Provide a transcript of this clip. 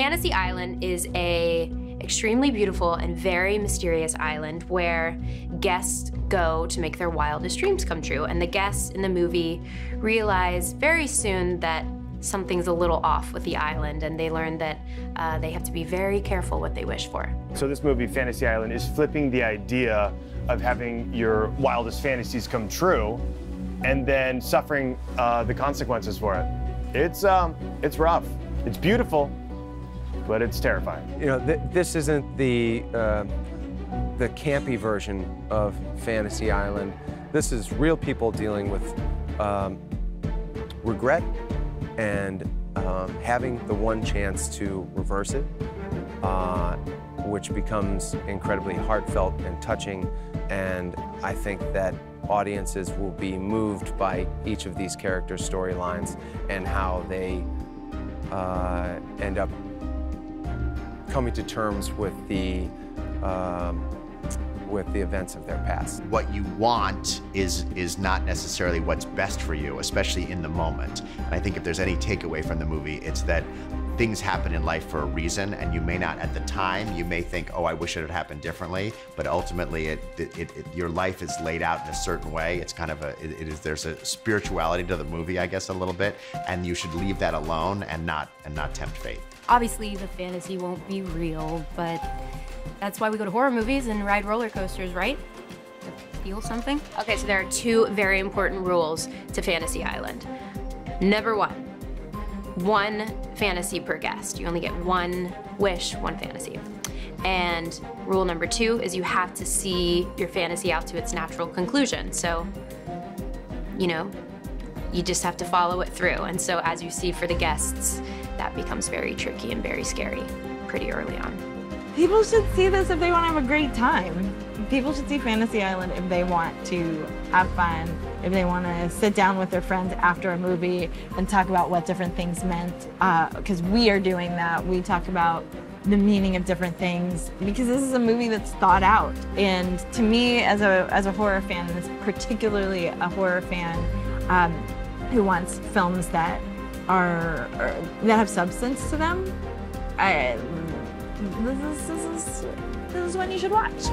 Fantasy Island is a extremely beautiful and very mysterious island where guests go to make their wildest dreams come true. And the guests in the movie realize very soon that something's a little off with the island, and they learn that they have to be very careful what they wish for. So this movie, Fantasy Island, is flipping the idea of having your wildest fantasies come true and then suffering the consequences for it. It's rough. It's beautiful, but it's terrifying. You know, this isn't the campy version of Fantasy Island. This is real people dealing with regret and having the one chance to reverse it, which becomes incredibly heartfelt and touching. And I think that audiences will be moved by each of these characters' storylines and how they end up coming to terms with the events of their past. What you want is not necessarily what's best for you, especially in the moment. And I think if there's any takeaway from the movie, it's that things happen in life for a reason, and you may not, at the time, you may think, oh, I wish it had happened differently, but ultimately your life is laid out in a certain way. It's kind of there's a spirituality to the movie, I guess, a little bit, and you should leave that alone and not tempt fate. Obviously, the fantasy won't be real, but that's why we go to horror movies and ride roller coasters, right? To feel something. Okay, so there are two very important rules to Fantasy Island. Number one fantasy per guest. You only get one wish, one fantasy. And rule number two is you have to see your fantasy out to its natural conclusion. So, you know, you just have to follow it through. And so as you see for the guests, that becomes very tricky and very scary pretty early on. People should see this if they want to have a great time. People should see Fantasy Island if they want to have fun, if they want to sit down with their friends after a movie and talk about what different things meant, because we are doing that. We talk about the meaning of different things, because this is a movie that's thought out. And to me, as a horror fan, and particularly a horror fan who wants films that have substance to them, this is one you should watch.